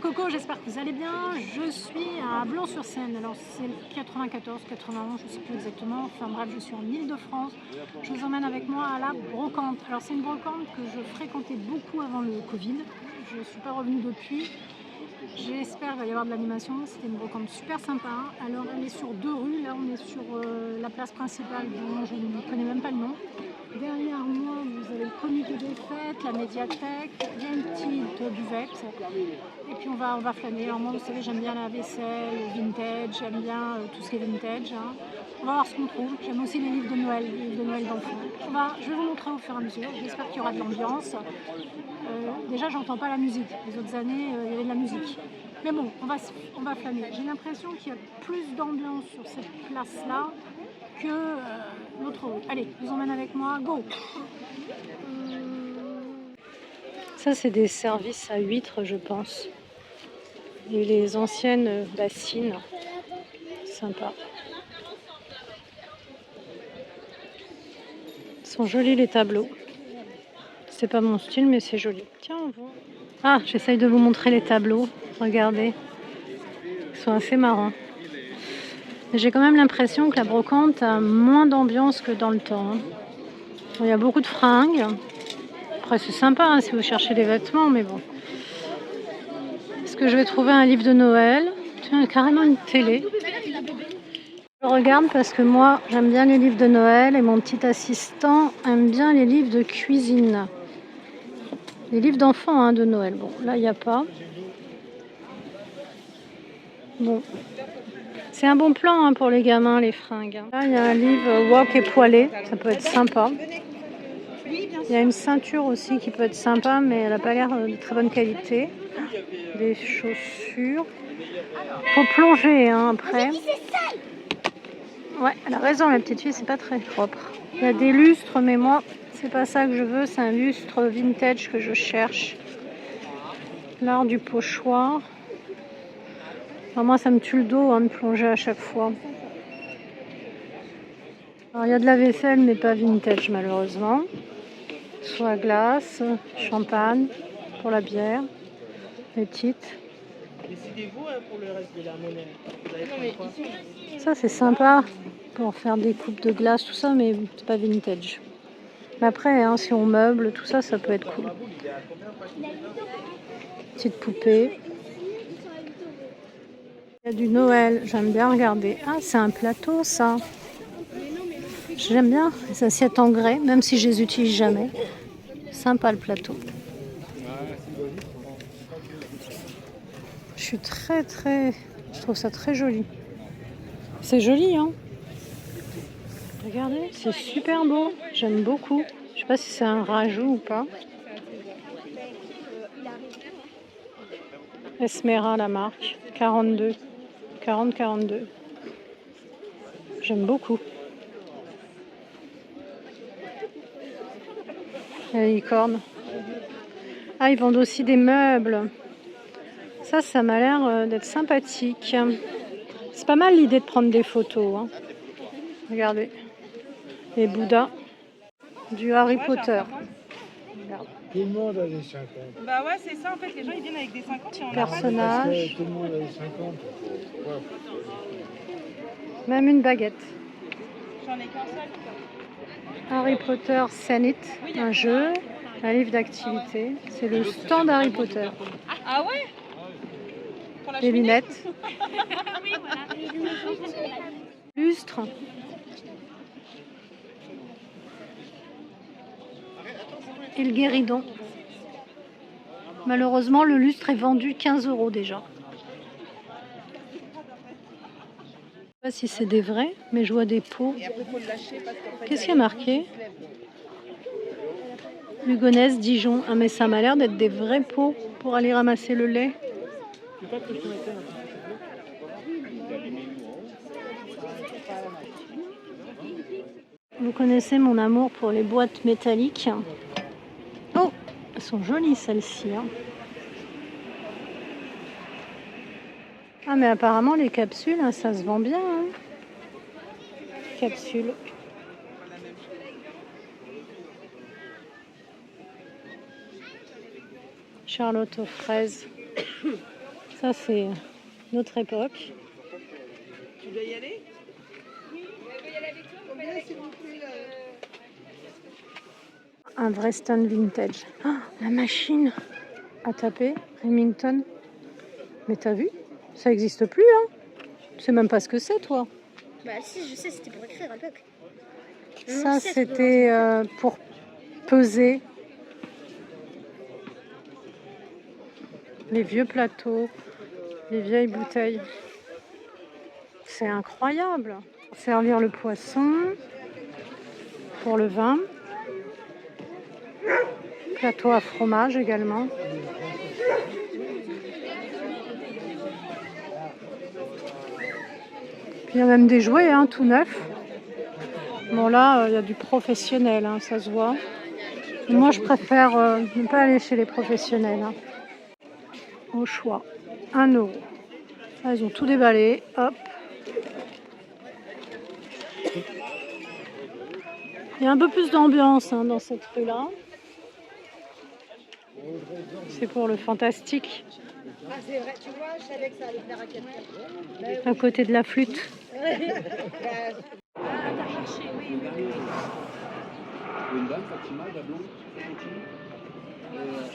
Coco, j'espère que vous allez bien. Je suis à Blanc-sur-Seine. Alors c'est le 94, 91, je ne sais plus exactement. Enfin bref, je suis en Île-de-France. Je vous emmène avec moi à la brocante. Alors c'est une brocante que je fréquentais beaucoup avant le Covid. Je ne suis pas revenue depuis. J'espère qu'il va y avoir de l'animation. C'était une brocante super sympa. Alors elle est sur 2 rues. Là on est sur la place principale dont je ne connais même pas le nom. Derrière moi, vous avez le comité des fêtes, la médiathèque, il y a une petite buvette. Et puis on va flâner. Alors moi, vous savez, j'aime bien la vaisselle, le vintage, j'aime bien tout ce qui est vintage. Hein. On va voir ce qu'on trouve. J'aime aussi les livres de Noël, les livres de Noël d'enfants. Je vais vous montrer au fur et à mesure. J'espère qu'il y aura de l'ambiance. Déjà, j'entends pas la musique. Les autres années, il y avait de la musique. Mais bon, on va flâner. J'ai l'impression qu'il y a plus d'ambiance sur cette place-là que l'autre rue. Allez, je vous emmène avec moi. Go! Ça, c'est des services à huîtres, je pense. Et les anciennes bassines. Sympa. Ils sont jolis les tableaux. C'est pas mon style, mais c'est joli. Tiens, on va. Ah, j'essaye de vous montrer les tableaux. Regardez. Ils sont assez marrants. J'ai quand même l'impression que la brocante a moins d'ambiance que dans le temps. Hein. Il y a beaucoup de fringues. Après, c'est sympa hein, si vous cherchez des vêtements, mais bon. Est-ce que je vais trouver un livre de Noël? Tiens, carrément une télé. Je regarde parce que moi, j'aime bien les livres de Noël et mon petit assistant aime bien les livres de cuisine. Les livres d'enfants hein, de Noël. Bon, là, il n'y a pas. Bon. C'est un bon plan hein, pour les gamins, les fringues. Là, il y a un livre Wok et poêlé. Ça peut être sympa. Il y a une ceinture aussi qui peut être sympa, mais elle n'a pas l'air de très bonne qualité. Des chaussures. Faut plonger hein, après. Ouais, elle a raison, la petite fille, c'est pas très propre. Il y a des lustres, mais moi, c'est pas ça que je veux. C'est un lustre vintage que je cherche. L'art du pochoir. Alors moi, ça me tue le dos hein, de plonger à chaque fois. Alors, il y a de la vaisselle, mais pas vintage, malheureusement. Soit glace, champagne pour la bière, les petites. Décidez-vous pour le reste de la monnaie. Ça, c'est sympa pour faire des coupes de glace, tout ça, mais c'est pas vintage. Mais après, hein, si on meuble, tout ça, ça peut être cool. Petite poupée. Il y a du Noël, j'aime bien regarder. Ah, c'est un plateau, ça. J'aime bien les assiettes en grès, même si je les utilise jamais. Sympa le plateau. Je trouve ça très joli. C'est joli, hein? Regardez, c'est super beau. J'aime beaucoup. Je sais pas si c'est un rajout ou pas. Esmera, la marque. 42. 40-42. J'aime beaucoup. La licorne. Ah, ils vendent aussi des meubles. Ça m'a l'air d'être sympathique. C'est pas mal l'idée de prendre des photos. Hein. Regardez. Les Bouddhas. Du Harry Potter. Regarde. Tout le monde a des 50. Bah ouais, c'est ça en fait, les gens ils viennent avec des 50 et on Personnage. Tout le monde a des 50. Ouais. Même une baguette. J'en ai qu'un seul. Harry Potter Senate, un jeu, un livre d'activité. C'est le stand Harry Potter. Ah ouais? Pour la Les cheminée. lunettes. Lustre. Et le guéridon. Malheureusement, le lustre est vendu 15 € déjà. Je ne sais pas si c'est des vrais, mais je vois des pots. Qu'est-ce qu'il y a marqué? Lugonnaise, Dijon. Ah mais ça m'a l'air d'être des vrais pots pour aller ramasser le lait. Vous connaissez mon amour pour les boîtes métalliques. Oh, elles sont jolies celles-ci. Hein. Ah mais apparemment les capsules, hein, ça se vend bien. Hein. Capsules. Charlotte aux fraises. Ça, c'est notre époque. Tu dois y aller? Un vrai stand vintage. Ah, la machine à taper, Remington. Mais t'as vu? Ça n'existe plus, hein? Tu sais même pas ce que c'est, toi. Bah si, je sais, c'était pour écrire à l'époque. Ça, c'était pour peser les vieux plateaux, les vieilles bouteilles. C'est incroyable. Pour servir le poisson, pour le vin. Plateau à fromage également. Puis il y a même des jouets, hein, tout neufs. Bon là, il y a du professionnel, hein, ça se voit. Mais moi, je préfère ne pas aller chez les professionnels. Hein. Au choix, 1 €. Là, ils ont tout déballé, hop. Il y a un peu plus d'ambiance hein, dans cette rue-là. C'est pour le fantastique. Ah c'est vrai, tu vois, je savais que ça allait faire à quelqu'un. À côté de la flûte. Une dame, Fatima, la blonde,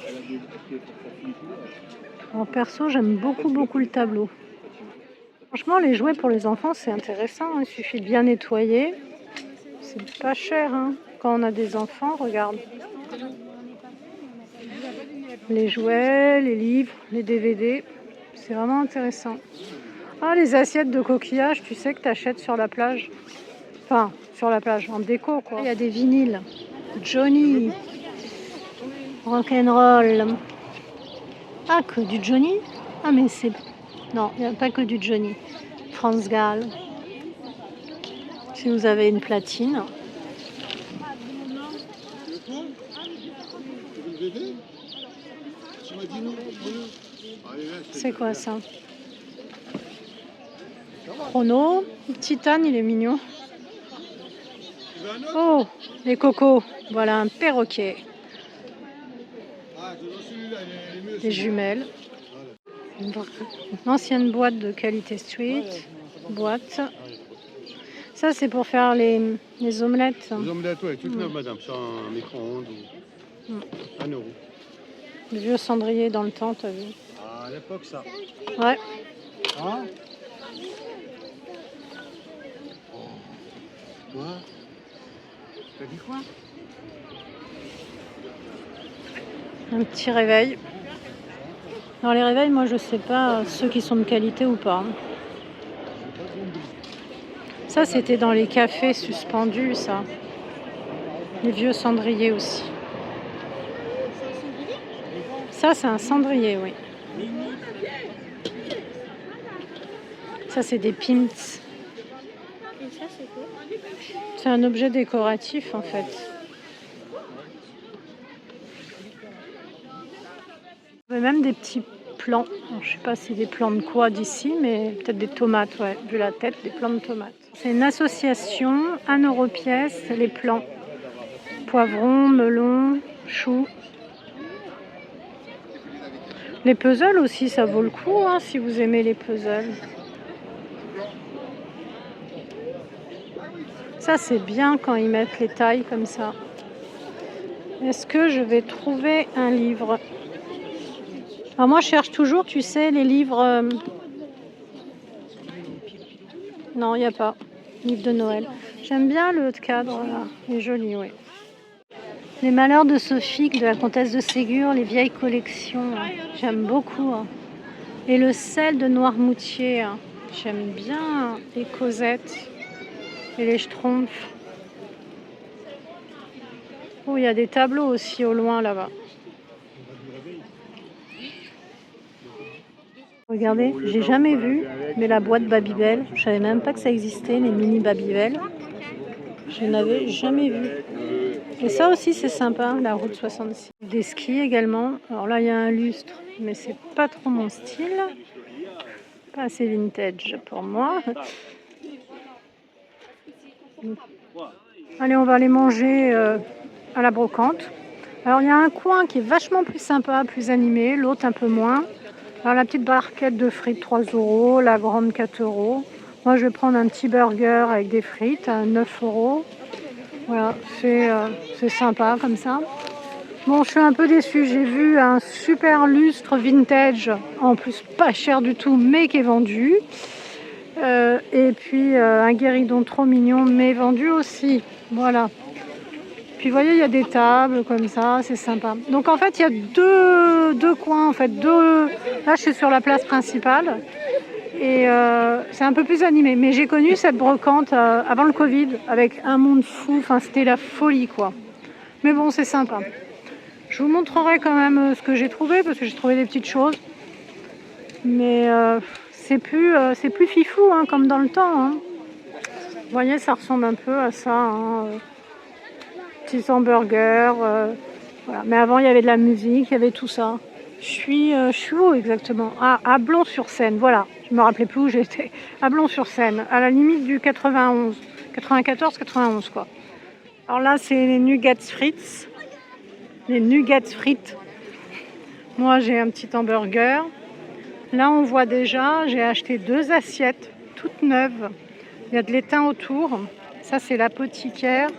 elle a des En perso, j'aime beaucoup le tableau. Franchement, les jouets pour les enfants, c'est intéressant. Hein. Il suffit de bien nettoyer. C'est pas cher. Hein. Quand on a des enfants, regarde. Les jouets, les livres, les DVD. C'est vraiment intéressant. Ah, les assiettes de coquillages, tu sais que tu achètes sur la plage. Enfin, sur la plage, en déco, quoi. Il y a des vinyles. Johnny. Rock'n'roll. Ah, que du Johnny? Ah, mais c'est... Non, il n'y a pas que du Johnny. France Gall. Si vous avez une platine. C'est quoi ça? Chrono. Titane, il est mignon. Oh, les cocos. Voilà un perroquet. Des jumelles. Une ancienne boîte de qualité street. Boîte. Ça, c'est pour faire les omelettes. Les omelettes, oui, toutes neuves, madame, sans micro-ondes. 1 €. Le vieux cendrier dans le temps, t'as vu? Ah, à l'époque, ça. Ouais. Hein? Quoi? T'as dit quoi? Un petit réveil. Dans les réveils, moi, je sais pas ceux qui sont de qualité ou pas. Ça, c'était dans les cafés suspendus, ça. Les vieux cendriers aussi. Ça, c'est un cendrier, oui. Ça, c'est des pins. Et ça c'est quoi? C'est un objet décoratif, en fait. Il y avait même des petits plants. Alors, je sais pas si c'est des plants de quoi d'ici, mais peut-être des tomates, ouais. Vu la tête, des plants de tomates. C'est une association, 1 € pièce, les plants. Poivrons, melons, choux. Les puzzles aussi, ça vaut le coup, hein, si vous aimez les puzzles. Ça, c'est bien quand ils mettent les tailles comme ça. Est-ce que je vais trouver un livre? Alors moi, je cherche toujours, tu sais, les livres... Non, il n'y a pas. Livre de Noël. J'aime bien le cadre, là. Il est joli, oui. Les malheurs de Sophie, de la comtesse de Ségur, les vieilles collections. Hein. J'aime beaucoup. Hein. Et le sel de Noirmoutier. Hein. J'aime bien les Cosettes et les Schtroumpfs. Oh, il y a des tableaux aussi au loin là-bas. Regardez, j'ai jamais vu, mais la boîte Babybel, je savais même pas que ça existait, les mini Babybel. Je n'avais jamais vu. Et ça aussi, c'est sympa, la route 66. Des skis également. Alors là, il y a un lustre, mais c'est pas trop mon style. Pas assez vintage pour moi. Allez, on va aller manger à la brocante. Alors, il y a un coin qui est vachement plus sympa, plus animé, l'autre un peu moins. Alors la petite barquette de frites 3 €, la grande 4 €. Moi je vais prendre un petit burger avec des frites à 9 €. Voilà, c'est sympa comme ça. Bon, je suis un peu déçue, j'ai vu un super lustre vintage, en plus pas cher du tout, mais qui est vendu. Et puis un guéridon trop mignon, mais vendu aussi. Voilà. Puis vous voyez, il y a des tables comme ça, c'est sympa. Donc en fait, il y a deux coins, en fait, Là, je suis sur la place principale et c'est un peu plus animé. Mais j'ai connu cette brocante avant le Covid avec un monde fou. Enfin, c'était la folie, quoi. Mais bon, c'est sympa. Je vous montrerai quand même ce que j'ai trouvé parce que j'ai trouvé des petites choses. Mais c'est plus fifou, hein, comme dans le temps. Hein. Vous voyez, ça ressemble un peu à ça. Hein. Petits hamburgers. Voilà. Mais avant, il y avait de la musique, il y avait tout ça. Je suis où exactement? Ah, à Blon-sur-Seine, voilà. Je me rappelais plus où j'étais. À Blon-sur-Seine, à la limite du 91. 94-91, quoi. Alors là, c'est les nuggets frites. Les nuggets frites. Moi, j'ai un petit hamburger. Là, on voit déjà, j'ai acheté 2 assiettes toutes neuves. Il y a de l'étain autour. Ça, c'est l'apothicaire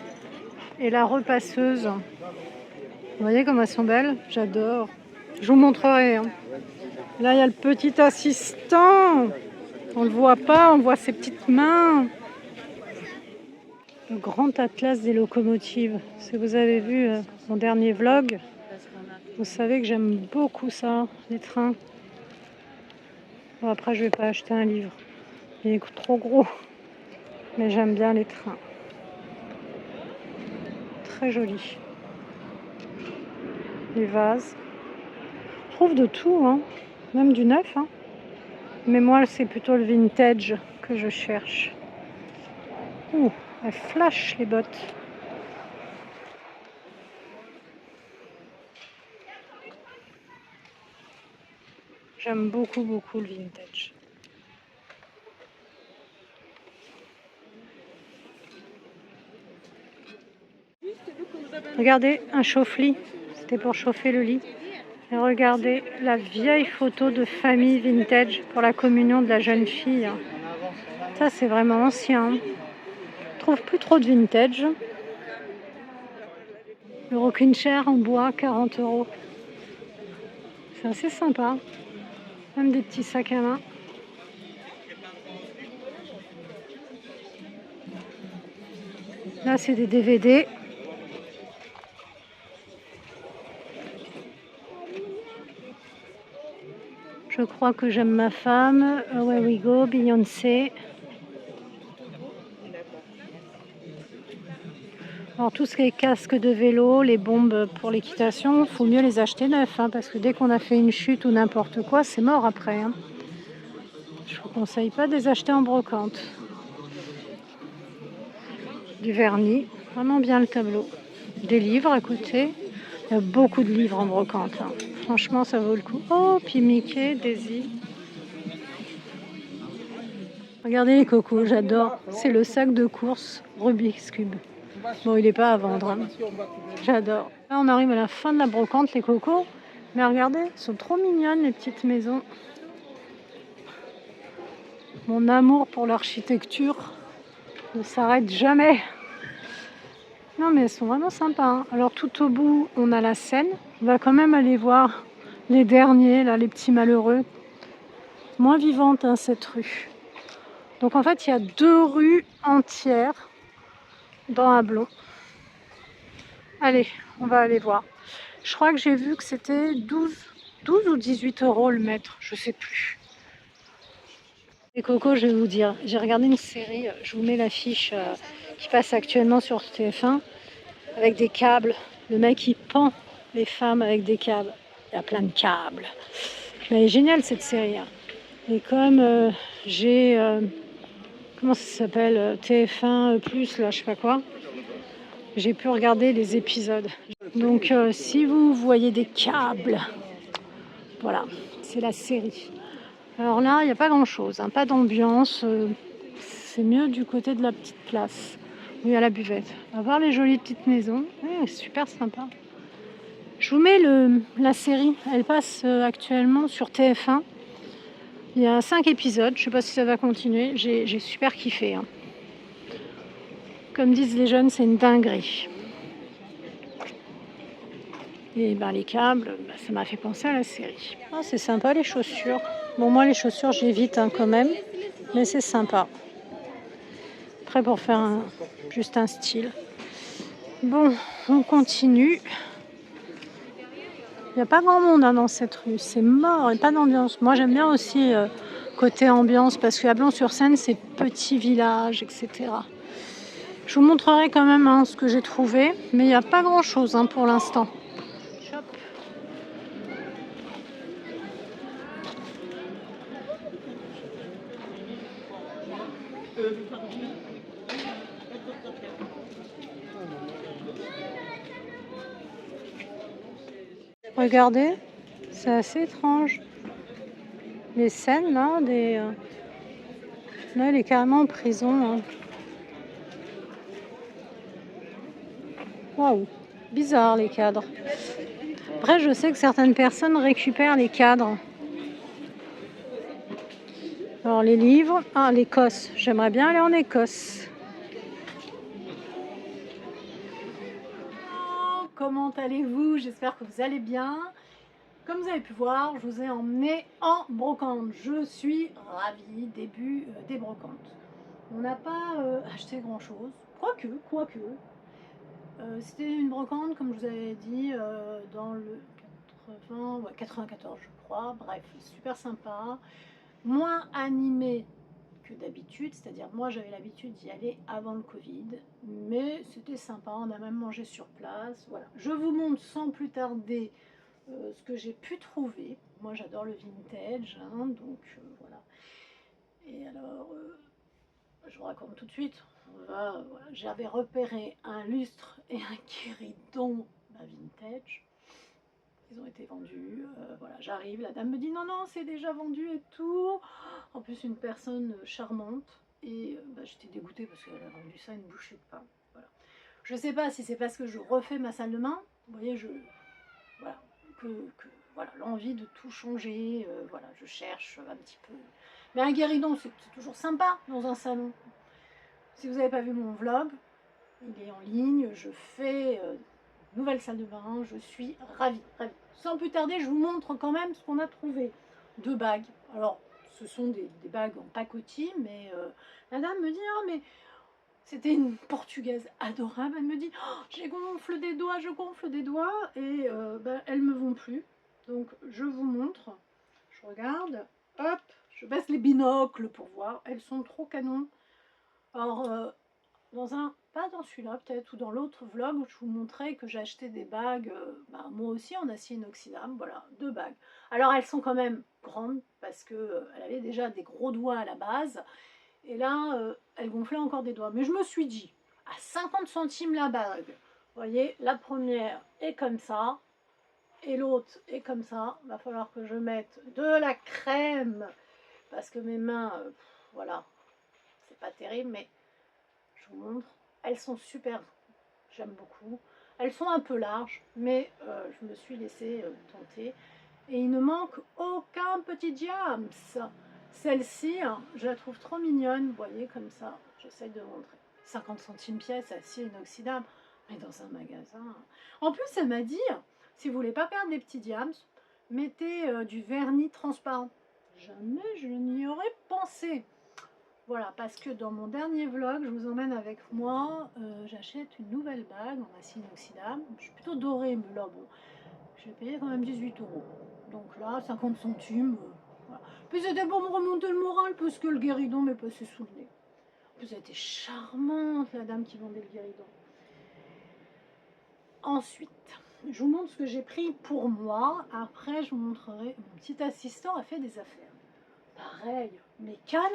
et la repasseuse. Vous voyez comme elles sont belles? J'adore. Je vous montrerai. Hein. Là, il y a le petit assistant. On le voit pas, on voit ses petites mains. Le grand atlas des locomotives. Si vous avez vu mon dernier vlog, vous savez que j'aime beaucoup ça, les trains. Bon, après, je vais pas acheter un livre. Il est trop gros. Mais j'aime bien les trains. Très joli. Les vases. Je trouve de tout, hein. Même du neuf. Hein. Mais moi, c'est plutôt le vintage que je cherche. Ouh, elles flashent les bottes. J'aime beaucoup, beaucoup le vintage. Regardez, un chauffe-lit. C'était pour chauffer le lit. Et regardez la vieille photo de famille vintage pour la communion de la jeune fille. Ça, c'est vraiment ancien. Je trouve plus trop de vintage. Le rocking chair en bois, 40 €. C'est assez sympa. Même des petits sacs à main. Là, c'est des DVD. Je crois que j'aime ma femme. Away We Go, Beyoncé. Alors tout ce qui est casque de vélo, les bombes pour l'équitation, il faut mieux les acheter neufs, hein, parce que dès qu'on a fait une chute ou n'importe quoi, c'est mort après. Hein. Je ne vous conseille pas de les acheter en brocante. Du vernis, vraiment bien le tableau. Des livres à côté. Il y a beaucoup de livres en brocante. Hein. Franchement, ça vaut le coup. Oh, puis Mickey, Daisy. Regardez les cocos, j'adore. C'est le sac de course Rubik's Cube. Bon, il n'est pas à vendre. Hein. J'adore. Là, on arrive à la fin de la brocante, les cocos. Mais regardez, elles sont trop mignonnes, les petites maisons. Mon amour pour l'architecture ne s'arrête jamais. Non, mais elles sont vraiment sympas. Hein. Alors, tout au bout, on a la Seine. On va quand même aller voir les derniers, là, les petits malheureux. Moins vivante, hein, cette rue. Donc, en fait, il y a 2 rues entières dans Ablon. Allez, on va aller voir. Je crois que j'ai vu que c'était 12 ou 18 € le mètre, je sais plus. Et Coco, je vais vous dire, j'ai regardé une série, je vous mets l'affiche qui passe actuellement sur TF1 avec des câbles. Le mec il pend les femmes avec des câbles. Il y a plein de câbles. Mais elle est géniale cette série. Hein. Et comme j'ai comment ça s'appelle, TF1 plus là, je sais pas quoi. J'ai pu regarder les épisodes. Donc si vous voyez des câbles, voilà, c'est la série. Alors là, il n'y a pas grand-chose, hein, pas d'ambiance. C'est mieux du côté de la petite place où il y a la buvette. On va voir les jolies petites maisons. Ouais, super sympa. Je vous mets la série, elle passe actuellement sur TF1. Il y a 5 épisodes, je sais pas si ça va continuer, j'ai super kiffé, hein. Comme disent les jeunes, c'est une dinguerie. Et ben, les câbles, ça m'a fait penser à la série. Ah, c'est sympa les chaussures. Bon, moi les chaussures j'évite hein, quand même, mais c'est sympa. Prêt pour faire juste un style. Bon, on continue. Il n'y a pas grand monde hein, dans cette rue, c'est mort, et pas d'ambiance. Moi j'aime bien aussi côté ambiance, parce qu'à Blanc-sur-Seine, c'est petit village, etc. Je vous montrerai quand même hein, ce que j'ai trouvé, mais il n'y a pas grand chose hein, pour l'instant. Regardez, c'est assez étrange. Les scènes là, là, elle est carrément en prison. Hein. Waouh, bizarre les cadres. Après, je sais que certaines personnes récupèrent les cadres. Alors les livres, ah l'Écosse, j'aimerais bien aller en Écosse. Comment allez-vous? J'espère que vous allez bien. Comme vous avez pu voir, je vous ai emmené en brocante. Je suis ravie, début des brocantes. On n'a pas acheté grand chose, quoique. C'était une brocante, comme je vous avais dit, dans le 94, je crois. Bref, super sympa. Moins animé que d'habitude, c'est-à-dire moi j'avais l'habitude d'y aller avant le Covid, mais c'était sympa, on a même mangé sur place. Voilà, je vous montre sans plus tarder ce que j'ai pu trouver. Moi j'adore le vintage, hein, donc voilà. Et alors, je vous raconte tout de suite. Voilà, j'avais repéré un lustre et un guéridon vintage. Ils ont été vendus. Voilà, j'arrive, la dame me dit non, non, c'est déjà vendu et tout. En plus, une personne charmante. Et j'étais dégoûtée parce qu'elle a vendu ça une bouchée de pain. Voilà. Je sais pas si c'est parce que je refais ma salle de bain. Vous voyez, voilà, voilà, l'envie de tout changer. Voilà, je cherche un petit peu. Mais un guéridon, c'est toujours sympa dans un salon. Si vous n'avez pas vu mon vlog, il est en ligne. Je fais nouvelle salle de bain. Je suis ravie. Sans plus tarder, je vous montre quand même ce qu'on a trouvé. 2 bagues. Alors, ce sont des bagues en pacotille, mais la dame me dit « Ah, mais c'était une portugaise adorable. » Elle me dit oh, « Je gonfle des doigts, et elles me vont plus. » Donc, je vous montre. Je regarde. Hop, je baisse les binocles pour voir. Elles sont trop canons. Alors, pas dans celui-là peut-être, ou dans l'autre vlog où je vous montrais que j'ai acheté des bagues, moi aussi en acier inoxydable, voilà, 2 bagues. Alors elles sont quand même grandes, parce que elle avait déjà des gros doigts à la base, et là, elle gonflait encore des doigts. Mais je me suis dit, à 50 centimes la bague, vous voyez, la première est comme ça, et l'autre est comme ça, va falloir que je mette de la crème, parce que mes mains, voilà, c'est pas terrible, mais je vous montre. Elles sont super, j'aime beaucoup. Elles sont un peu larges, mais je me suis laissée tenter. Et il ne manque aucun petit diams. Celle-ci, hein, je la trouve trop mignonne. Vous voyez, comme ça, j'essaie de montrer. 50 centimes pièce, acier inoxydable, mais dans un magasin. En plus, elle m'a dit, si vous voulez pas perdre des petits diams, mettez du vernis transparent. Jamais je n'y aurais pensé. Voilà, parce que dans mon dernier vlog, je vous emmène avec moi, j'achète une nouvelle bague en acier inoxydable. Je suis plutôt dorée, mais là, bon, j'ai payé quand même 18 €. Donc là, 50 centimes, voilà. Puis c'était pour me remonter le moral, parce que le guéridon m'est passé sous le nez. En plus, elle était charmante, la dame qui vendait le guéridon. Ensuite, je vous montre ce que j'ai pris pour moi. Après, je vous montrerai, mon petit assistant a fait des affaires. Pareil, mais canon.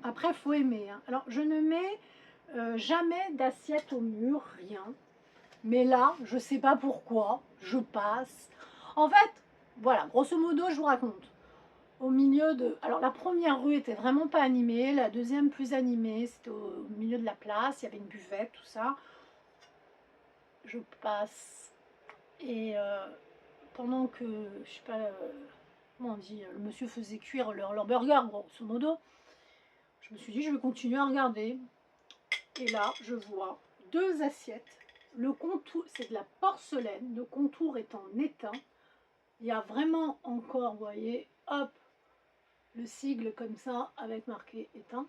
Après, il faut aimer. Hein. Alors, je ne mets jamais d'assiette au mur, rien. Mais là, je ne sais pas pourquoi, je passe. En fait, voilà, grosso modo, je vous raconte. Au milieu de... Alors, la première rue était vraiment pas animée. La deuxième, plus animée. C'était au milieu de la place. Il y avait une buvette, tout ça. Je passe. Et pendant que, je sais pas, comment on dit, le monsieur faisait cuire leur burger, grosso modo, je me suis dit, je vais continuer à regarder. Et là, je vois 2 assiettes. Le contour, c'est de la porcelaine, le contour est en étain. Il y a vraiment encore, vous voyez, hop, le sigle comme ça, avec marqué étain.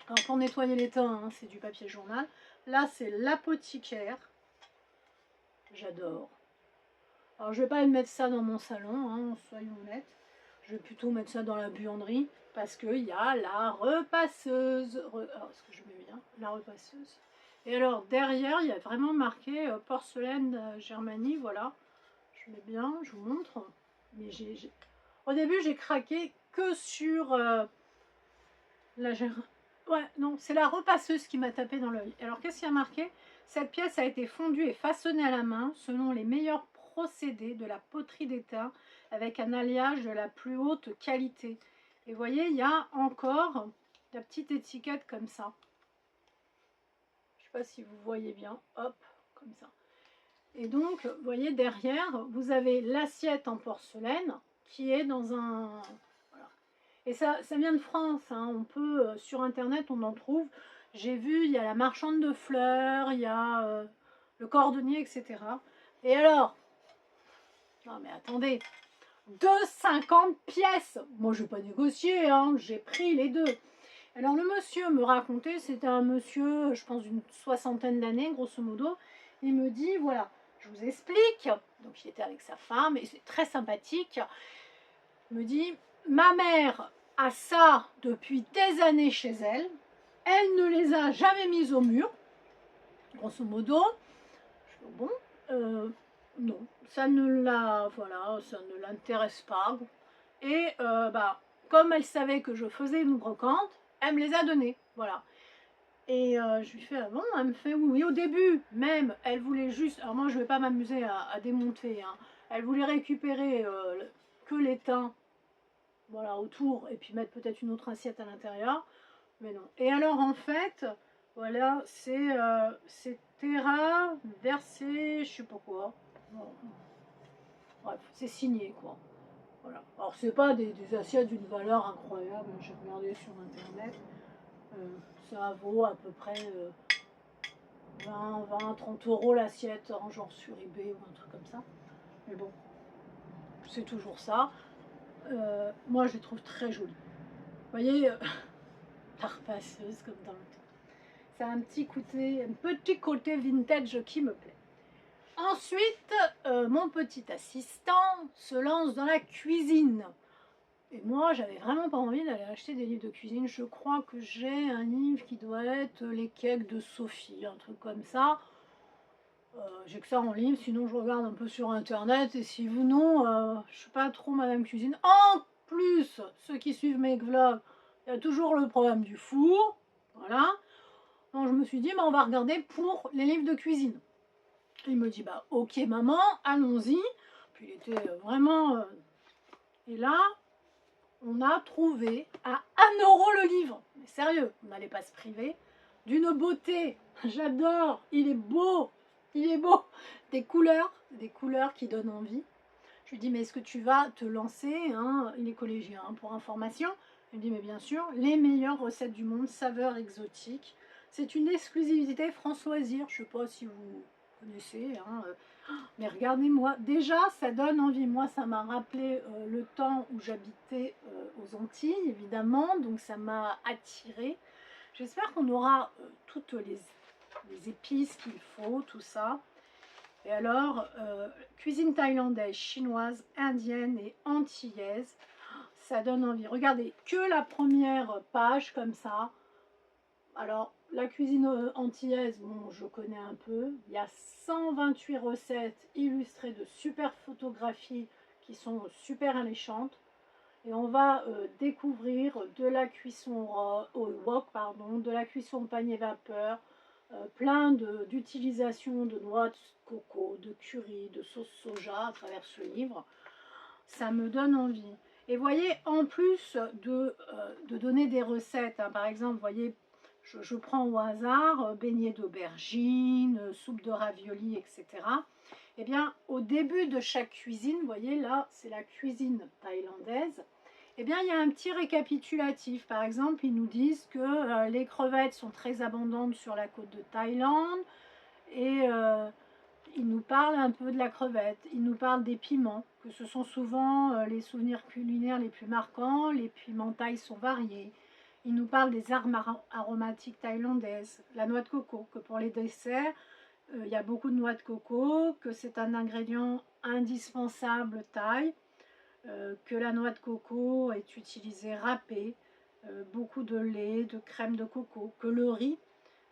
Alors pour nettoyer l'étain, hein, c'est du papier journal. Là, c'est l'apothicaire. J'adore. Alors je vais pas mettre ça dans mon salon, hein, soyons honnêtes. Je vais plutôt mettre ça dans la buanderie parce qu'il y a la repasseuse. Alors, est-ce que je mets bien la repasseuse? Et alors derrière, il y a vraiment marqué porcelaine Germanie, voilà. Je mets bien, je vous montre. Mais au début, j'ai craqué que sur ouais, non, c'est la repasseuse qui m'a tapé dans l'œil. Alors qu'est-ce qu'il y a marqué? Cette pièce a été fondue et façonnée à la main selon les meilleurs procédés de la poterie d'étain avec un alliage de la plus haute qualité. Et vous voyez, il y a encore la petite étiquette comme ça. Je ne sais pas si vous voyez bien. Hop, comme ça. Et donc, vous voyez, derrière, vous avez l'assiette en porcelaine qui est dans un... Voilà. Et ça vient de France. Hein. On peut, sur Internet, on en trouve. J'ai vu, il y a la marchande de fleurs, il y a le cordonnier, etc. Et alors, non mais attendez, 2,50 pièces. Moi, je n'ai pas négocié, hein, j'ai pris les 2. Alors, le monsieur me racontait, c'était un monsieur, je pense, d'une 60aine d'années, grosso modo. Il me dit, voilà, je vous explique. Donc, il était avec sa femme, et c'est très sympathique. Il me dit, ma mère a ça depuis des années chez elle. Elle ne les a jamais mises au mur, grosso modo. Je dis, bon, non, ça ne l'intéresse pas. Et comme elle savait que je faisais une brocante, elle me les a donnés, voilà. Et je lui fais, ah bon, elle me fait oui, au début, même, elle voulait juste, alors moi je vais pas m'amuser à démonter, hein. Elle voulait récupérer que l'étain, voilà, autour, et puis mettre peut-être une autre assiette à l'intérieur, mais non. Et alors en fait, voilà, c'est Terra versé, je sais pas quoi. Bon. Bref, c'est signé quoi. Voilà. Alors c'est pas des assiettes d'une valeur incroyable, j'ai regardé sur internet. Ça vaut à peu près 20-30 euros l'assiette, hein, genre sur eBay ou un truc comme ça. Mais bon, c'est toujours ça. Moi je les trouve très jolies. Vous voyez, la repasseuse comme dans le temps. Ça a un petit côté vintage qui me plaît. Ensuite, mon petit assistant se lance dans la cuisine. Et moi, j'avais vraiment pas envie d'aller acheter des livres de cuisine. Je crois que j'ai un livre qui doit être Les cakes de Sophie, un truc comme ça. J'ai que ça en livre, sinon je regarde un peu sur internet. Et si vous non, je suis pas trop madame cuisine. En plus, ceux qui suivent mes vlogs, il y a toujours le problème du four. Voilà. Donc je me suis dit, on va regarder pour les livres de cuisine. Il me dit, ok maman, allons-y. Puis il était vraiment... Et là, on a trouvé à 1 euro le livre. Mais sérieux, on n'allait pas se priver. D'une beauté, j'adore, il est beau. Des couleurs qui donnent envie. Je lui dis, mais est-ce que tu vas te lancer, hein, il est collégien, hein, pour information. Il me dit, mais bien sûr, les meilleures recettes du monde, saveurs exotiques. C'est une exclusivité Françoisir, je ne sais pas si vous connaissez, hein, mais regardez-moi, déjà ça donne envie. Moi ça m'a rappelé le temps où j'habitais aux Antilles évidemment, donc ça m'a attirée. J'espère qu'on aura toutes les épices qu'il faut, tout ça. Et alors, cuisine thaïlandaise, chinoise, indienne et antillaise, ça donne envie. Regardez, que la première page comme ça. Alors, la cuisine antillaise, bon, je connais un peu. Il y a 128 recettes illustrées de super photographies qui sont super alléchantes. Et on va découvrir de la cuisson au wok, de la cuisson au panier vapeur, plein d'utilisation de noix de coco, de curry, de sauce soja à travers ce livre. Ça me donne envie. Et voyez, en plus de donner des recettes, hein, par exemple, voyez, je prends au hasard beignets d'aubergine, soupe de ravioli, etc. Eh bien, au début de chaque cuisine, vous voyez là, c'est la cuisine thaïlandaise, eh bien, il y a un petit récapitulatif. Par exemple, ils nous disent que les crevettes sont très abondantes sur la côte de Thaïlande et ils nous parlent un peu de la crevette. Ils nous parlent des piments, que ce sont souvent les souvenirs culinaires les plus marquants. Les piments thaïs sont variés. Ils nous parlent des armes aromatiques thaïlandaises, la noix de coco, que pour les desserts, il y a beaucoup de noix de coco, que c'est un ingrédient indispensable thaï, que la noix de coco est utilisée râpée, beaucoup de lait, de crème de coco, que le riz,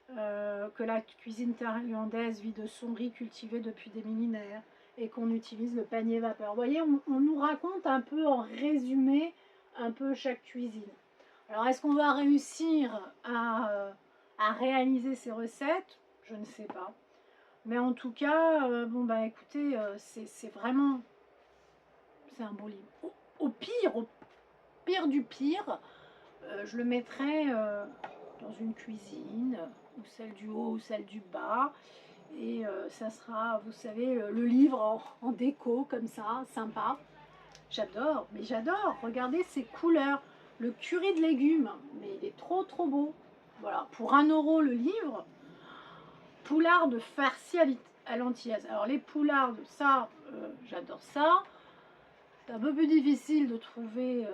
que la cuisine thaïlandaise vit de son riz cultivé depuis des millénaires et qu'on utilise le panier vapeur. Vous voyez, on nous raconte un peu en résumé un peu chaque cuisine. Alors, est-ce qu'on va réussir à réaliser ces recettes? Je ne sais pas. Mais en tout cas, bon bah écoutez, c'est vraiment, c'est un beau livre. Au pire du pire, je le mettrais dans une cuisine, ou celle du haut ou celle du bas. Et ça sera, vous savez, le livre en déco comme ça, sympa. J'adore, mais j'adore. Regardez ces couleurs. Le curry de légumes, mais il est trop beau. Voilà, pour 1 euro le livre. Poularde farci à l'antillaise. Alors les poulardes, ça, j'adore ça. C'est un peu plus difficile de trouver,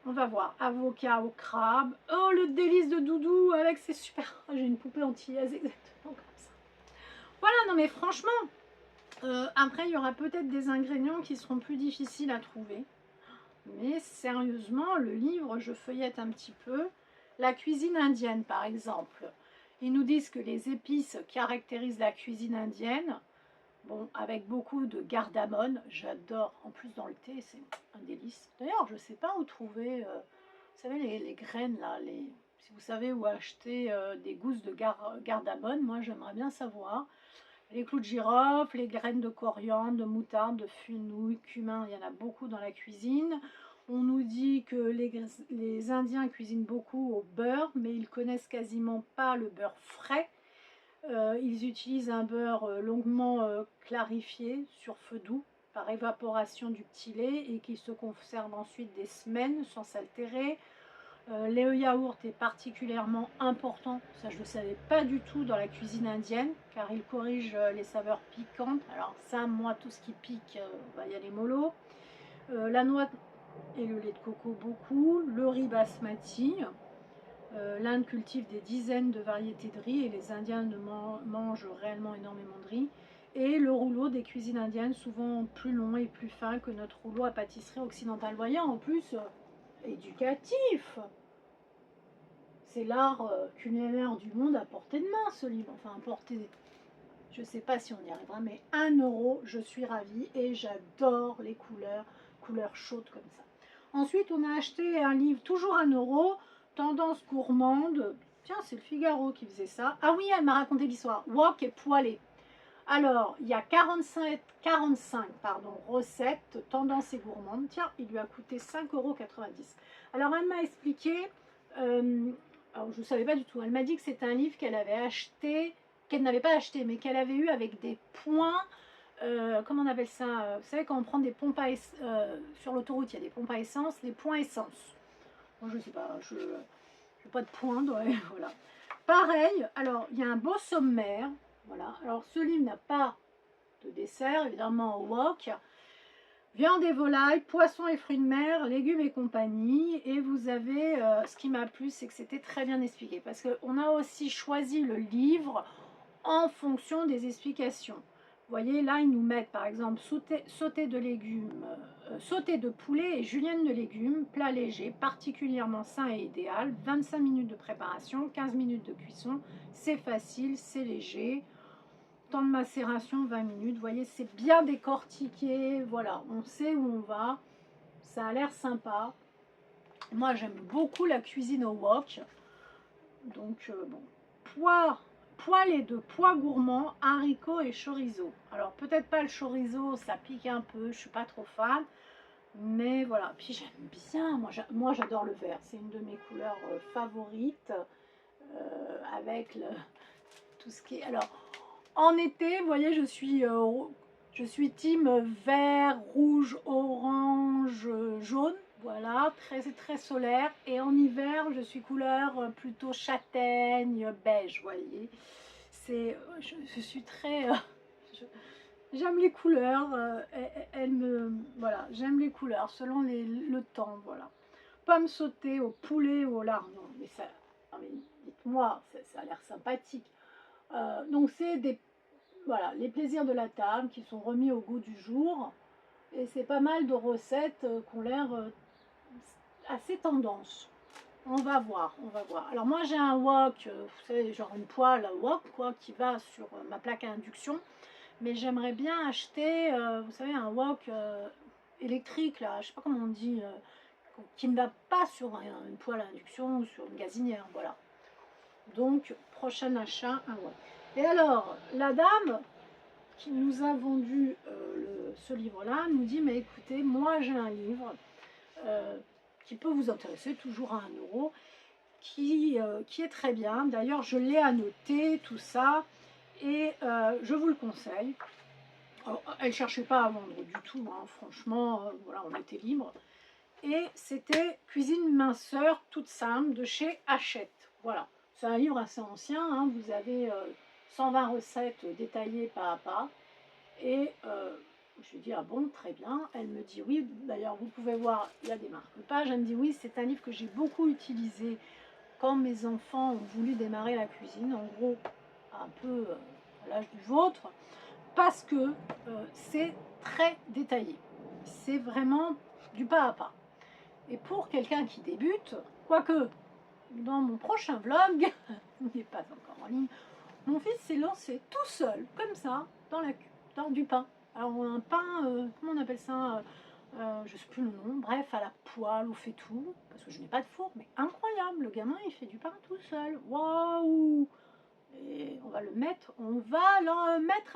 on va voir, avocat au crabe. Oh, le délice de Doudou avec ses super... J'ai une poupée antillaise exactement comme ça. Voilà, non mais franchement, après il y aura peut-être des ingrédients qui seront plus difficiles à trouver. Mais sérieusement, le livre, je feuillette un petit peu. La cuisine indienne, par exemple. Ils nous disent que les épices caractérisent la cuisine indienne. Bon, avec beaucoup de cardamone, j'adore. En plus, dans le thé, c'est un délice. D'ailleurs, je ne sais pas où trouver, vous savez, les graines, là. Si vous savez où acheter des gousses de cardamone, moi, j'aimerais bien savoir. Les clous de girofle, les graines de coriandre, de moutarde, de fenouil, cumin, il y en a beaucoup dans la cuisine. On nous dit que les Indiens cuisinent beaucoup au beurre, mais ils connaissent quasiment pas le beurre frais. Ils utilisent un beurre longuement clarifié sur feu doux par évaporation du petit lait et qui se conserve ensuite des semaines sans s'altérer. Le yaourt est particulièrement important, ça je ne le savais pas du tout dans la cuisine indienne, car il corrige les saveurs piquantes. Alors ça, moi, tout ce qui pique, va y aller mollo. La noix et le lait de coco, beaucoup. Le riz basmati. L'Inde cultive des dizaines de variétés de riz et les Indiens mangent réellement énormément de riz. Et le rouleau des cuisines indiennes, souvent plus long et plus fin que notre rouleau à pâtisserie occidentale. Vous voyez, en plus, éducatif. C'est l'art culinaire du monde à portée de main, ce livre. Enfin, à portée, je ne sais pas si on y arrivera, mais 1 euro, je suis ravie et j'adore les couleurs chaudes comme ça. Ensuite, on a acheté un livre, toujours 1 euro, Tendance gourmande. Tiens, c'est le Figaro qui faisait ça. Ah oui, elle m'a raconté l'histoire. Wok et poêlé. Alors, il y a 45 recettes, tendance et gourmande. Tiens, il lui a coûté 5,90 €. Alors, elle m'a expliqué, alors je ne savais pas du tout, elle m'a dit que c'était un livre qu'elle avait acheté, qu'elle n'avait pas acheté, mais qu'elle avait eu avec des points, comment on appelle ça, vous savez, quand on prend des pompes à sur l'autoroute, il y a des pompes à essence, les points essence. Moi, je ne sais pas, je n'ai pas de points, ouais, voilà. Pareil, alors, il y a un beau sommaire. Voilà, alors ce livre n'a pas de dessert, évidemment au wok. Viande et volaille, poissons et fruits de mer, légumes et compagnie. Et vous avez, ce qui m'a plu, c'est que c'était très bien expliqué. Parce qu'on a aussi choisi le livre en fonction des explications. Vous voyez, là, ils nous mettent par exemple sauté de légumes, sauté de poulet et julienne de légumes, plat léger, particulièrement sain et idéal, 25 minutes de préparation, 15 minutes de cuisson, c'est facile, c'est léger. Temps de macération 20 minutes, vous voyez, c'est bien décortiqué, voilà, on sait où on va, ça a l'air sympa. Moi j'aime beaucoup la cuisine au wok, donc bon, poêlée de pois gourmands, haricots et chorizo. Alors peut-être pas le chorizo, ça pique un peu, je suis pas trop fan, mais voilà, puis j'aime bien, moi j'adore le vert, c'est une de mes couleurs favorites, avec tout ce qui est, alors en été, vous voyez, je Je suis team vert, rouge, orange, jaune. Voilà, très solaire. Et en hiver, je suis couleur plutôt châtaigne, beige, vous voyez. Je suis très... j'aime les couleurs. Voilà, j'aime les couleurs selon le temps, voilà. Pomme sautée au poulet ou au lardon. Mais ça... Non mais dites-moi, ça a l'air sympathique. Donc c'est des... Voilà, les plaisirs de la table qui sont remis au goût du jour. Et c'est pas mal de recettes qui ont l'air assez tendance. On va voir, on va voir. Alors moi j'ai un wok, vous savez, genre une poêle à wok quoi, qui va sur ma plaque à induction. Mais j'aimerais bien acheter, vous savez, un wok électrique là, je sais pas comment on dit, qui ne va pas sur une poêle à induction ou sur une gazinière, voilà. Donc prochain achat, un wok. Et alors la dame qui nous a vendu ce livre-là nous dit, mais écoutez, moi j'ai un livre qui peut vous intéresser, toujours à 1 euro, qui est très bien. D'ailleurs, je l'ai annoté, tout ça, et je vous le conseille. Alors, elle ne cherchait pas à vendre du tout, hein, franchement, voilà, on était libre. Et c'était Cuisine minceur toute simple de chez Hachette. Voilà, c'est un livre assez ancien, hein, vous avez 120 recettes détaillées pas à pas. Et je lui dis, ah bon, très bien. Elle me dit oui, d'ailleurs vous pouvez voir, il y a des marque-pages. Elle me dit oui, c'est un livre que j'ai beaucoup utilisé quand mes enfants ont voulu démarrer la cuisine, en gros un peu à l'âge du vôtre, parce que c'est très détaillé. C'est vraiment du pas à pas. Et pour quelqu'un qui débute, quoique dans mon prochain vlog, il n'est pas encore en ligne, mon fils s'est lancé tout seul, comme ça, dans du pain. Alors un pain, comment on appelle ça, je ne sais plus le nom, bref, à la poêle, on fait tout, parce que je n'ai pas de four, mais incroyable, le gamin il fait du pain tout seul, waouh! Et on va le mettre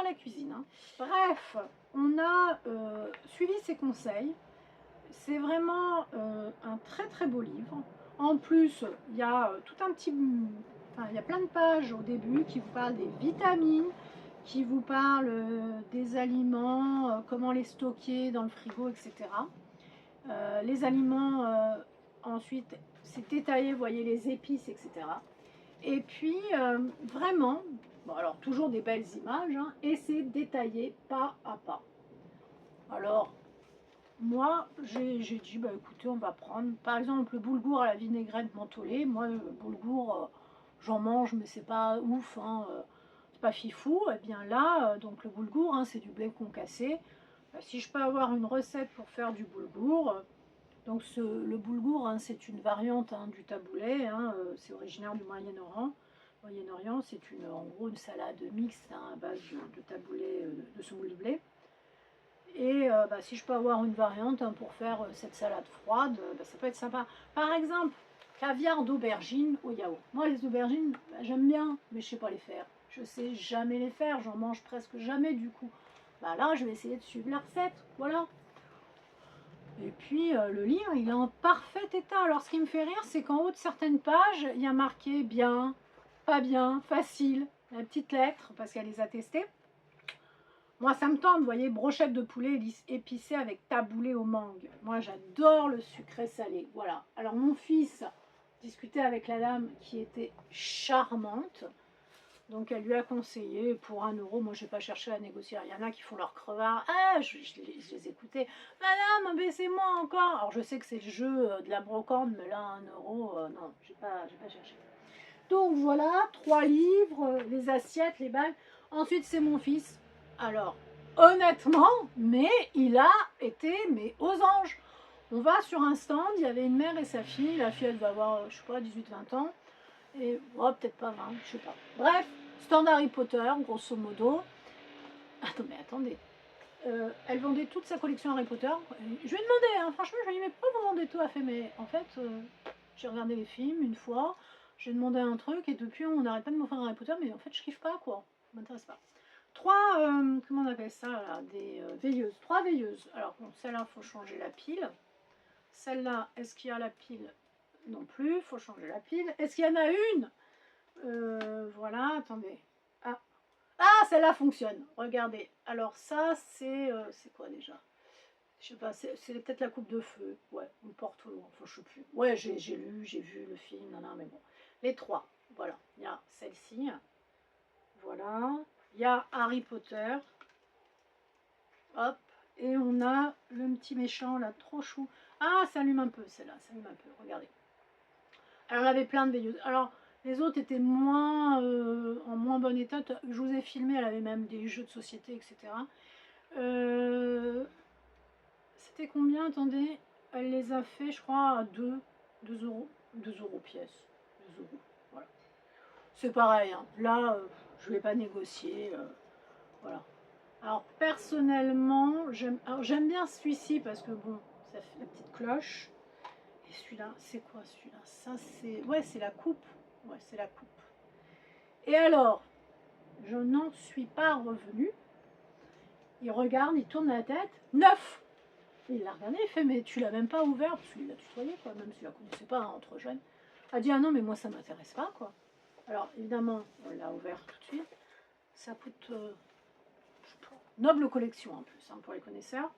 à la cuisine, hein. Bref, on a suivi ses conseils, c'est vraiment un très beau livre. En plus, il y a tout un petit... Enfin, il y a plein de pages au début qui vous parlent des vitamines, qui vous parlent des aliments, comment les stocker dans le frigo, etc. Les aliments, ensuite, c'est détaillé, vous voyez les épices, etc. Et puis, vraiment, bon, alors toujours des belles images, hein, et c'est détaillé pas à pas. Alors, moi, j'ai dit, bah écoutez, on va prendre, par exemple, le boulgour à la vinaigrette mentholée. Moi, le boulgour, j'en mange, mais c'est pas ouf, hein, c'est pas fifou. Et bien là, donc le boulgour, hein, c'est du blé concassé. Si je peux avoir une recette pour faire du boulgour, donc le boulgour, hein, c'est une variante, hein, du taboulé, hein, c'est originaire du Moyen-Orient. Moyen-Orient, c'est en gros une salade mixte, hein, à base de taboulé, de semoule de blé. Et bah, si je peux avoir une variante, hein, pour faire cette salade froide, bah, ça peut être sympa. Par exemple, caviar d'aubergine au yaourt. Moi, les aubergines, bah, j'aime bien, mais je sais pas les faire. Je sais jamais les faire, j'en mange presque jamais du coup. Bah là, je vais essayer de suivre la recette, voilà. Et puis, le livre, il est en parfait état. Alors, ce qui me fait rire, c'est qu'en haut de certaines pages, il y a marqué bien, pas bien, facile, la petite lettre, parce qu'elle les a testées. Moi, ça me tente, vous voyez, brochette de poulet épicée avec taboulé au mangue. Moi, j'adore le sucré salé, voilà. Alors, mon fils discutait avec la dame qui était charmante. Donc, elle lui a conseillé pour 1 euro. Moi, je n'ai pas cherché à négocier. Il y en a qui font leur crevard. Ah, je les écoutais. Madame, baissez-moi encore. Alors, je sais que c'est le jeu de la brocante, mais là, 1 euro, non, j'ai pas cherché. Donc, voilà, 3 livres, les assiettes, les bagues. Ensuite, c'est mon fils. Alors, honnêtement, mais il a été aux anges. On va sur un stand, il y avait une mère et sa fille. La fille, elle va avoir, je sais pas, 18-20 ans. Et, oh, peut-être pas 20, je sais pas. Bref, stand Harry Potter, grosso modo. Attends, mais attendez. Elle vendait toute sa collection Harry Potter. Je lui ai demandé, hein, franchement, je lui ai dit, mais pourquoi vous vendez tout? Elle fait, mais en fait, j'ai regardé les films une fois, j'ai demandé un truc, et depuis, on n'arrête pas de m'offrir Harry Potter, mais en fait, je kiffe pas, quoi. Ça m'intéresse pas. 3, comment on appelle ça là, des veilleuses, 3 veilleuses. Alors bon, celle-là, il faut changer la pile. Celle-là, est-ce qu'il y a la pile? Non plus, il faut changer la pile. Est-ce qu'il y en a une? Voilà, attendez. Ah, celle-là fonctionne. Regardez. Alors ça, c'est quoi déjà? Je sais pas, c'est peut-être la coupe de feu. Ouais, on porte au loin. Enfin, je sais plus. Ouais, j'ai lu, j'ai vu le film. Non, non, mais bon. Les trois. Voilà. Il y a celle-ci. Voilà. Il y a Harry Potter. Hop. Et on a le petit méchant là, trop chou. Ah, ça allume un peu celle-là. Ça allume un peu. Regardez. Alors, on avait plein de veilleuses. Alors, les autres étaient moins, en moins bon état. Je vous ai filmé, elle avait même des jeux de société, etc. C'était combien? Attendez, elle les a fait, je crois, à 2 euros. 2 euros pièce. 2 euros, voilà. C'est pareil, hein. Là, je ne vais pas négocier. Voilà. Alors, personnellement, j'aime bien celui-ci parce que, bon, ça fait la petite cloche. Et celui-là, c'est quoi celui-là? Ça, c'est... Ouais, c'est la coupe. Ouais, c'est la coupe. Et alors, je n'en suis pas revenue. Il regarde, il tourne la tête. 9! Il l'a regardé, il fait, mais tu l'as même pas ouvert, parce qu'il l'a tutoyé, quoi, même s'il la connaissait pas, hein, entre jeunes. Il a dit, ah non, mais moi, ça m'intéresse pas, quoi. Alors, évidemment, on l'a ouvert tout de suite. Ça coûte, je sais pas, noble collection, en plus, hein, pour les connaisseurs.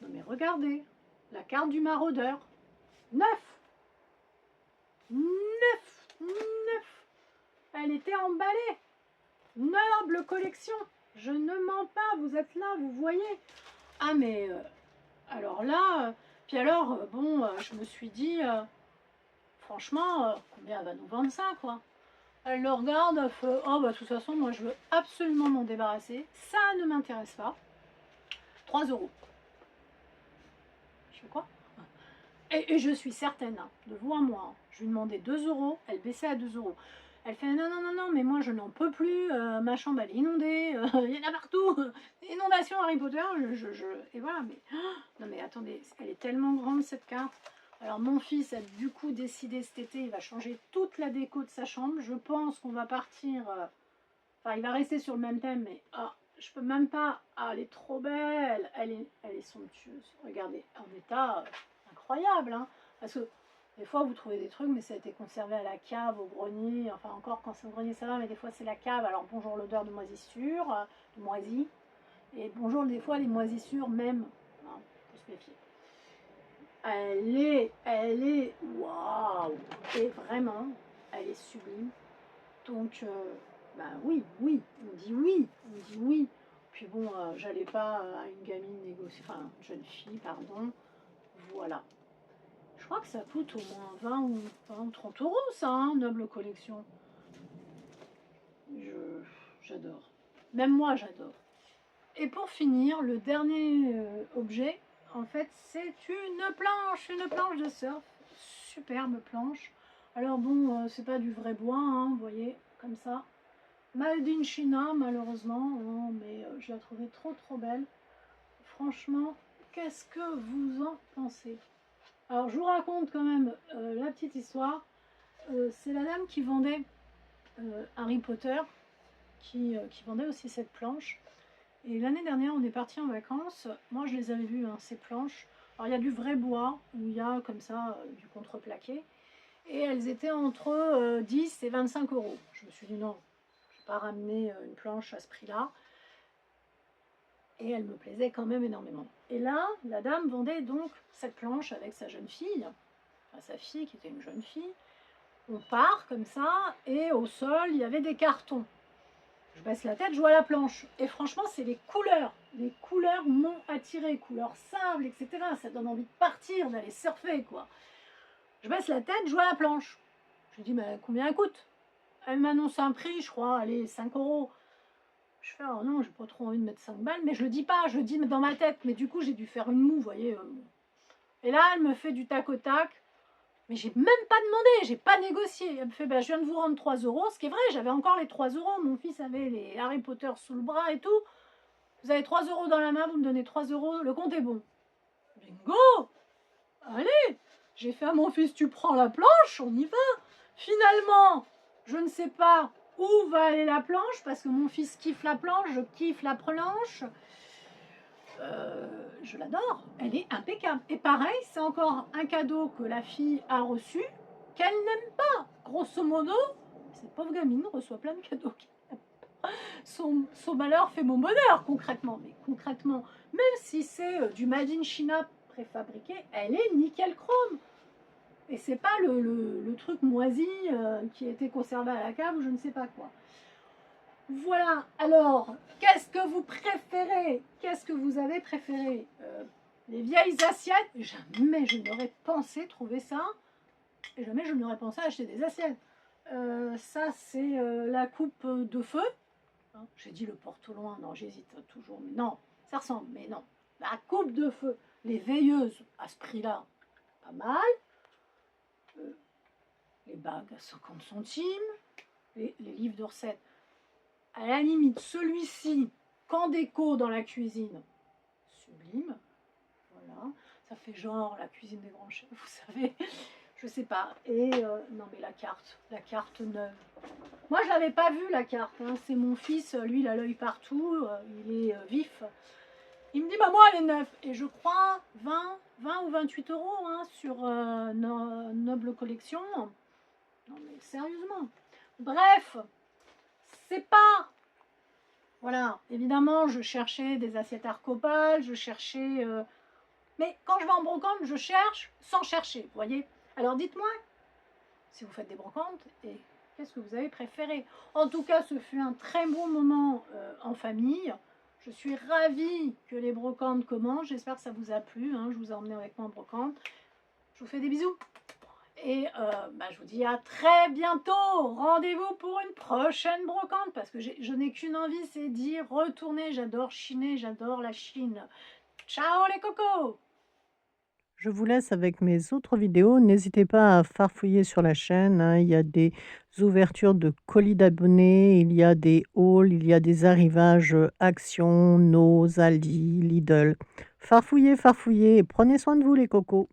Non, mais regardez, la carte du maraudeur. 9! 9! 9! Elle était emballée. Noble collection. Je ne mens pas, vous êtes là, vous voyez. Ah, mais... alors là, puis alors, bon, je me suis dit, franchement, combien elle va nous vendre ça, quoi? Elle le regarde, elle fait, oh, bah, de toute façon, moi, je veux absolument m'en débarrasser. Ça ne m'intéresse pas. 3 euros. Je fais quoi? Et je suis certaine, hein, de vous à moi, hein, je lui demandais 2 euros, elle baissait à 2 euros. Elle fait non, non, non, non, mais moi je n'en peux plus, ma chambre elle est inondée, il y en a partout, inondation Harry Potter, et voilà, mais non mais attendez, elle est tellement grande cette carte. Alors mon fils a du coup décidé cet été, il va changer toute la déco de sa chambre, je pense qu'on va partir, enfin il va rester sur le même thème, mais je peux même pas, elle est trop belle, elle est somptueuse, regardez, en état incroyable, hein, parce que des fois, vous trouvez des trucs, mais ça a été conservé à la cave, au grenier. Enfin, encore, quand c'est au grenier, ça va, mais des fois, c'est la cave. Alors, bonjour l'odeur de moisissure, de moisi. Et bonjour, des fois, les moisissures même. Hein, faut se méfier. Elle est, waouh! Et vraiment, elle est sublime. Donc, oui, oui, on dit oui, on dit oui. Puis bon, j'allais pas à une gamine négocier, enfin, une jeune fille, pardon. Voilà. Je crois que ça coûte au moins 20 ou 30 euros, ça, hein, Noble Collection. J'adore. Même moi, j'adore. Et pour finir, le dernier objet, en fait, c'est une planche de surf. Superbe planche. Alors bon, c'est pas du vrai bois, hein, vous voyez, comme ça. Made in China, malheureusement, hein, mais je la trouvais trop trop belle. Franchement, qu'est-ce que vous en pensez? Alors, je vous raconte quand même la petite histoire. C'est la dame qui vendait Harry Potter, qui vendait aussi cette planche. Et l'année dernière, on est parti en vacances. Moi, je les avais vues, hein, ces planches. Alors, il y a du vrai bois, où il y a comme ça du contreplaqué. Et elles étaient entre 10 et 25 euros. Je me suis dit non, je ne vais pas ramener une planche à ce prix-là. Et elle me plaisait quand même énormément. Et là, la dame vendait donc cette planche avec sa jeune fille, enfin sa fille qui était une jeune fille. On part comme ça, et au sol, il y avait des cartons. Je baisse la tête, je vois la planche. Et franchement, c'est les couleurs. Les couleurs m'ont attiré, couleurs sable, etc. Ça donne envie de partir, d'aller surfer, quoi. Je baisse la tête, je vois la planche. Je lui dis, mais combien elle coûte? Elle m'annonce un prix, je crois, allez, 5 euros. Je fais, oh non, j'ai pas trop envie de mettre 5 balles, mais je le dis pas, je le dis dans ma tête. Mais du coup, j'ai dû faire une moue, vous voyez. Et là, elle me fait du tac au tac. Mais j'ai même pas demandé, j'ai pas négocié. Elle me fait, je viens de vous rendre 3 euros. Ce qui est vrai, j'avais encore les 3 euros. Mon fils avait les Harry Potter sous le bras et tout. Vous avez 3 euros dans la main, vous me donnez 3 euros, le compte est bon. Bingo! Allez! J'ai fait à mon fils, tu prends la planche, on y va. Finalement, je ne sais pas où va aller la planche, parce que mon fils kiffe la planche, je kiffe la planche. Je l'adore, elle est impeccable. Et pareil, c'est encore un cadeau que la fille a reçu, qu'elle n'aime pas. Grosso modo, cette pauvre gamine reçoit plein de cadeaux. son malheur fait mon bonheur, concrètement. Mais concrètement, même si c'est du Made in China préfabriqué, elle est nickel chrome. Et c'est pas le truc moisi qui a été conservé à la cave ou je ne sais pas quoi. Voilà, alors, qu'est-ce que vous préférez? Qu'est-ce que vous avez préféré? Les vieilles assiettes, jamais je n'aurais pensé trouver ça. Et jamais je n'aurais pensé acheter des assiettes. Ça, c'est la coupe de feu. Hein, j'ai dit le porte-loin, non, j'hésite toujours. Mais non, ça ressemble, mais non. La coupe de feu, les veilleuses à ce prix-là, pas mal. Les bagues à 50 centimes, les livres de recettes. À la limite, celui-ci, qu'en déco dans la cuisine, sublime. Voilà, ça fait genre la cuisine des grands chefs, vous savez. Je sais pas. Et non mais la carte neuve. Moi je l'avais pas vue la carte. Hein. C'est mon fils, lui il a l'œil partout, il est vif. Il me dit maman elle est neuve. Et je crois 20 ou 28 euros hein, sur Noble Collection. Non mais sérieusement. Bref, c'est pas. Voilà, évidemment je cherchais des assiettes Arcopal, je cherchais. Mais quand je vais en brocante, je cherche sans chercher, vous voyez. Alors dites-moi si vous faites des brocantes et qu'est-ce que vous avez préféré. En tout cas, ce fut un très bon moment en famille. Je suis ravie que les brocantes commencent. J'espère que ça vous a plu. Hein. Je vous ai emmené avec moi en brocante. Je vous fais des bisous. Et je vous dis à très bientôt. Rendez-vous pour une prochaine brocante parce que je n'ai qu'une envie, c'est d'y retourner. J'adore chiner, j'adore la Chine. Ciao les cocos! Je vous laisse avec mes autres vidéos. N'hésitez pas à farfouiller sur la chaîne. Hein. Il y a des ouvertures de colis d'abonnés, il y a des hauls, il y a des arrivages Action, Noz, Aldi, Lidl. Farfouillez, farfouillez et prenez soin de vous les cocos.